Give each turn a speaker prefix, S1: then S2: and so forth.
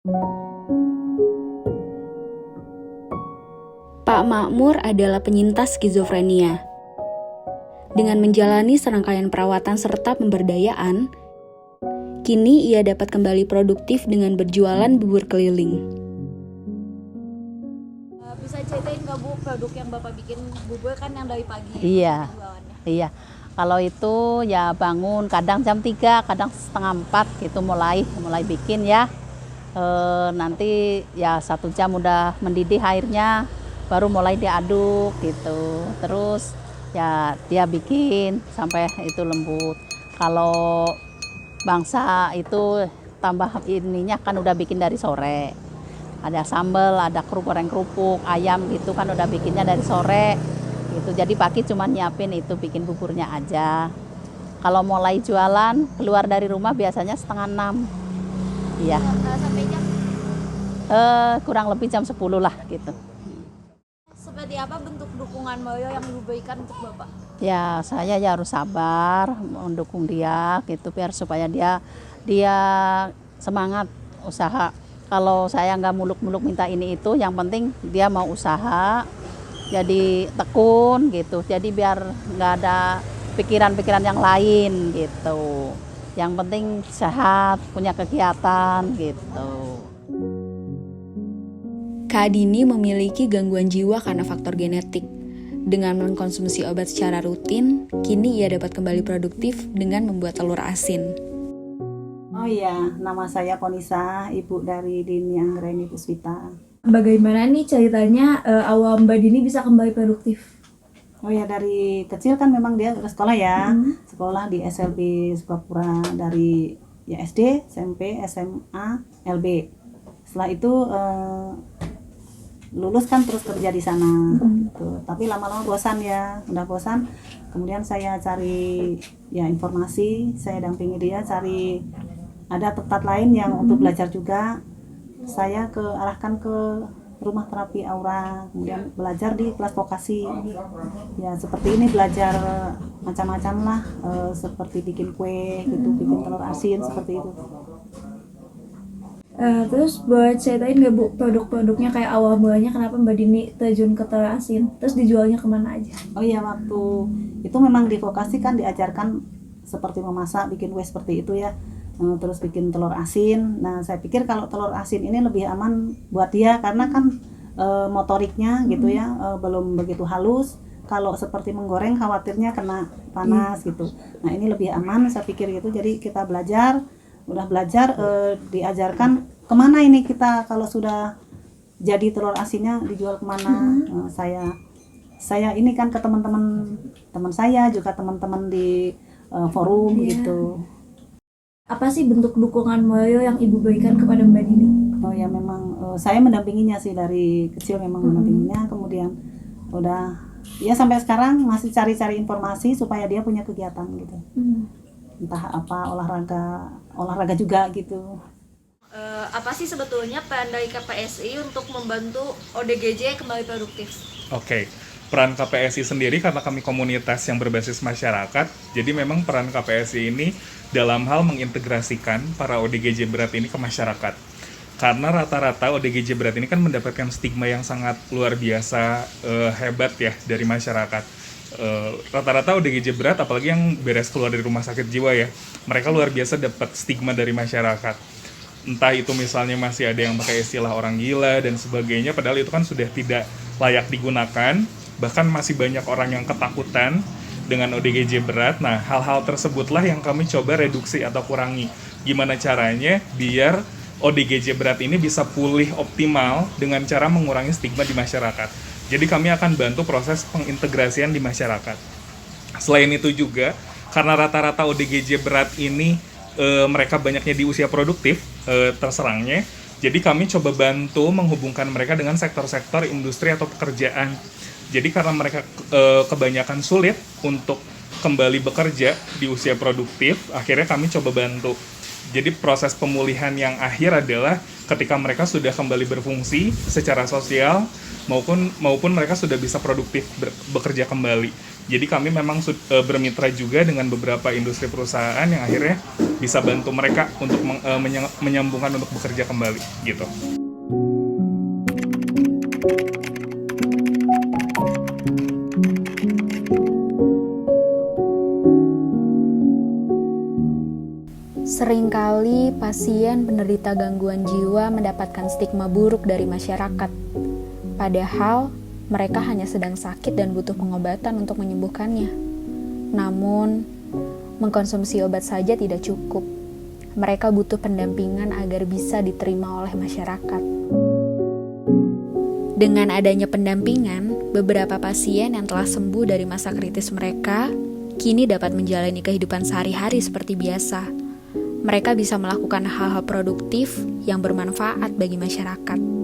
S1: Pak Makmur adalah penyintas skizofrenia. Dengan menjalani serangkaian perawatan serta pemberdayaan, kini ia dapat kembali produktif dengan berjualan bubur keliling.
S2: Bisa ceritain nggak Bu, produk yang Bapak bikin bubur kan yang dari pagi?
S3: Iya,
S2: jualannya?
S3: iya. Kalau itu ya bangun kadang jam 3, kadang setengah 4 gitu mulai bikin ya. Nanti ya 1 jam udah mendidih airnya, baru mulai diaduk gitu. Terus ya dia bikin sampai itu lembut. Kalau bangsa itu tambah ininya kan udah bikin dari sore. Ada sambal, ada goreng kerupuk, ayam gitu kan udah bikinnya dari sore. Gitu. Jadi pagi cuma nyiapin itu bikin buburnya aja. Kalau mulai jualan keluar dari rumah biasanya 5:30. Iya.
S2: Sampai jam?
S3: Kurang lebih jam 10 lah gitu.
S2: Seperti apa bentuk dukungan Moyo yang Ibu berikan untuk Bapak?
S3: Ya saya ya harus sabar mendukung dia gitu biar supaya dia semangat usaha. Kalau saya nggak muluk-muluk minta ini itu, yang penting dia mau usaha, jadi tekun gitu. Jadi biar nggak ada pikiran-pikiran yang lain gitu. Yang penting sehat, punya kegiatan gitu.
S1: Kak Dini memiliki gangguan jiwa karena faktor genetik. Dengan mengkonsumsi obat secara rutin, kini ia dapat kembali produktif dengan membuat telur asin.
S4: Oh iya, nama saya Konisa, ibu dari Dini Anggreni Puspita.
S5: Bagaimana nih ceritanya awal Mbak Dini bisa kembali produktif?
S4: Oh ya, dari kecil kan memang dia ke sekolah ya, sekolah di SLB Sukapura dari ya SD, SMP, SMA, LB. Setelah itu lulus kan terus kerja di sana. Gitu. Tapi lama-lama bosan ya, udah bosan. Kemudian saya cari ya informasi, saya dampingi dia cari ada tempat lain yang untuk belajar juga. Saya arahkan ke rumah terapi Aura, kemudian belajar di kelas vokasi. Ya seperti ini belajar macam-macam lah, seperti bikin kue gitu, bikin telur asin seperti itu.
S5: Terus buat ceritain nggak Bu produk-produknya kayak awal mulanya kenapa Mbak Dini terjun ke telur asin? Terus dijualnya kemana aja?
S4: Oh iya, waktu itu memang di vokasi kan diajarkan seperti memasak, bikin kue seperti itu ya. Terus bikin telur asin. Nah saya pikir kalau telur asin ini lebih aman buat dia karena kan motoriknya gitu ya belum begitu halus. Kalau seperti menggoreng khawatirnya kena panas gitu. Nah ini lebih aman saya pikir gitu. Jadi kita udah belajar diajarkan kemana ini kita kalau sudah jadi telur asinnya dijual kemana. Saya ini kan ke teman saya juga teman-teman di forum gitu.
S5: Apa sih bentuk dukungan Moyo yang Ibu berikan kepada Mbak Dini?
S4: Oh ya memang saya mendampinginya sih dari kecil memang mendampinginya, kemudian udah ya sampai sekarang masih cari-cari informasi supaya dia punya kegiatan gitu. Entah apa olahraga juga gitu.
S2: Apa sih sebetulnya peran dari KPSI untuk membantu ODGJ kembali produktif?
S6: Oke, peran KPSI sendiri karena kami komunitas yang berbasis masyarakat, jadi memang peran KPSI ini dalam hal mengintegrasikan para ODGJ berat ini ke masyarakat. Karena rata-rata ODGJ berat ini kan mendapatkan stigma yang sangat luar biasa hebat ya dari masyarakat. Rata-rata ODGJ berat, apalagi yang beres keluar dari rumah sakit jiwa ya, mereka luar biasa dapat stigma dari masyarakat. Entah itu misalnya masih ada yang pakai istilah orang gila dan sebagainya, padahal itu kan sudah tidak layak digunakan. Bahkan masih banyak orang yang ketakutan dengan ODGJ berat. Nah, hal-hal tersebutlah yang kami coba reduksi atau kurangi. Gimana caranya biar ODGJ berat ini bisa pulih optimal dengan cara mengurangi stigma di masyarakat. Jadi kami akan bantu proses pengintegrasian di masyarakat. Selain itu juga, karena rata-rata ODGJ berat ini mereka banyaknya di usia produktif terserangnya, jadi kami coba bantu menghubungkan mereka dengan sektor-sektor industri atau pekerjaan. Jadi karena mereka kebanyakan sulit untuk kembali bekerja di usia produktif, akhirnya kami coba bantu. Jadi proses pemulihan yang akhir adalah ketika mereka sudah kembali berfungsi secara sosial maupun mereka sudah bisa produktif bekerja kembali. Jadi kami memang bermitra juga dengan beberapa industri perusahaan yang akhirnya bisa bantu mereka untuk menyambungkan untuk bekerja kembali gitu.
S1: Seringkali pasien penderita gangguan jiwa mendapatkan stigma buruk dari masyarakat. Padahal mereka hanya sedang sakit dan butuh pengobatan untuk menyembuhkannya. Namun, mengkonsumsi obat saja tidak cukup. Mereka butuh pendampingan agar bisa diterima oleh masyarakat. Dengan adanya pendampingan, beberapa pasien yang telah sembuh dari masa kritis mereka kini dapat menjalani kehidupan sehari-hari seperti biasa. Mereka bisa melakukan hal-hal produktif yang bermanfaat bagi masyarakat.